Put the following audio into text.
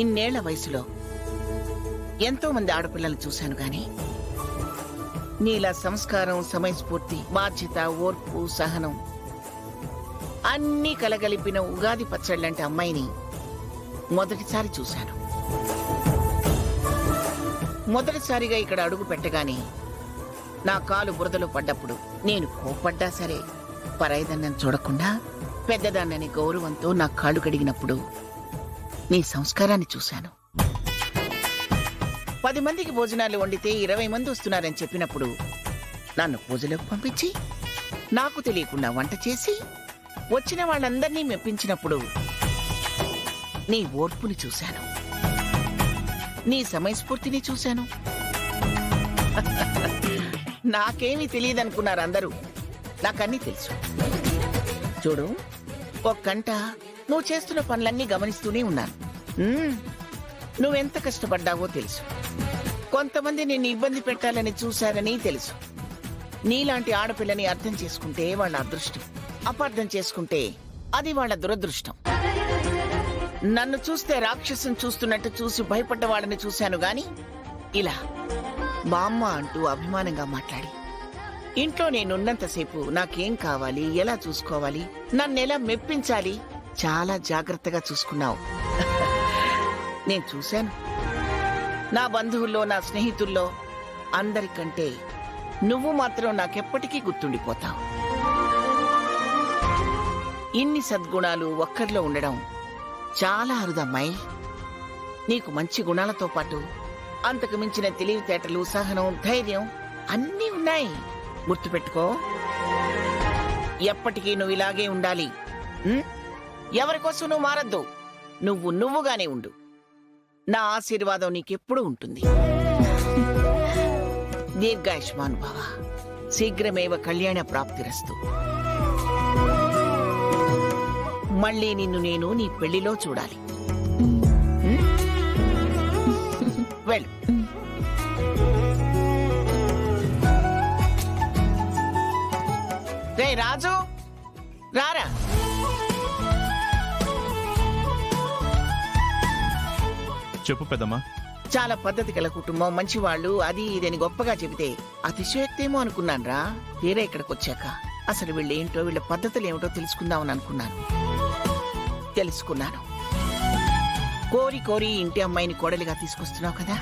ఇన్నేళ్ల వయసులో ఎంతో మంది ఆడపిల్లలు చూశాను గాని నీలా సంస్కారం, సమయస్ఫూర్తి, బాధ్యత, ఓర్పు, సహనం అన్నీ కలగలిపిన ఉగాది పచ్చళ్ళంటే అమ్మాయిని మొదటిసారి చూశాను. మొదటిసారిగా ఇక్కడ అడుగు పెట్టగానే నా కాలు బురదలో పడ్డప్పుడు నేను కోపడ్డా సరే పరాయిదన్నం చూడకుండా పెద్దదాన్నని గౌరవంతో నా కాళ్ళు కడిగినప్పుడు నీ సంస్కారాన్ని చూశాను. 10 మందికి భోజనాలు వండితే 20 మంది వస్తున్నారని చెప్పినప్పుడు నన్ను పూజలోకి పంపించి నాకు తెలియకుండా వంట చేసి వచ్చిన వాళ్ళందర్నీ మెప్పించినప్పుడు నీ ఓర్పుని చూశాను, నీ సమయస్ఫూర్తిని చూశాను. నాకేమీ తెలియదనుకున్నారు అందరూ, నాకన్నీ తెలుసు. చూడు, ఒక గంట నువ్వు చేస్తున్న పనులన్నీ గమనిస్తూనే ఉన్నాను. నువ్వెంత కష్టపడ్డావో తెలుసు. కొంతమంది నిన్ను ఇబ్బంది పెట్టాలని చూశారని తెలుసు. నీలాంటి ఆడపిల్లని అర్థం చేసుకుంటే వాళ్ళ అదృష్టం, అపార్థం చేసుకుంటే అది వాళ్ళ దురదృష్టం. నన్ను చూస్తే రాక్షసుని చూస్తున్నట్టు చూసి భయపడ్డ వాళ్ళని చూశాను గాని ఇలా బామ్మ అంటూ అభిమానంగా మాట్లాడి ఇంట్లో నేనున్నంతసేపు నాకేం కావాలి, ఎలా చూసుకోవాలి, నన్నెలా మెప్పించాలి చాలా జాగ్రత్తగా చూసుకున్నావు. నేను చూశాను. నా బంధువుల్లో, నా స్నేహితుల్లో అందరికంటే నువ్వు మాత్రం నాకెప్పటికీ గుర్తుండిపోతావు. ఇన్ని సద్గుణాలు ఒక్కరిలో ఉండడం చాలా అరుదమ్మాయి. నీకు మంచి గుణాలతో పాటు అంతకు మించిన తెలివితేటలు, సహనం, ధైర్యం అన్నీ ఉన్నాయి. గుర్తుపెట్టుకో, ఎప్పటికీ నువ్వు ఇలాగే ఉండాలి. ఎవరికోసం నువ్వు మారద్దు. నువ్వు నువ్వుగానే ఉండు. నా ఆశీర్వాదం నీకెప్పుడూ ఉంటుంది. దీర్ఘాయుష్మాన్ భవ. శీఘ్రమేవ కళ్యాణ ప్రాప్తిరస్తు. మళ్ళీ నిన్ను నేను నీ పెళ్లిలో చూడాలి. వెళ్ళు. రే రాజు, రారా. చెప్పు పెద్దమ్మా. చాలా పద్ధతి గల కుటుంబం, మంచివాళ్ళు, అది ఇదని గొప్పగా చెబితే అతిశయోక్తేమో అనుకున్నాను రా. తీరా ఇక్కడికి వచ్చాక అసలు వీళ్ళేంటో, వీళ్ళ పద్ధతులు ఏమిటో తెలుసుకుందామని అనుకున్నాను. తెలుసుకున్నాను. కోరి కోరి ఇంటి అమ్మాయిని కోడలిగా తీసుకొస్తున్నావు కదా.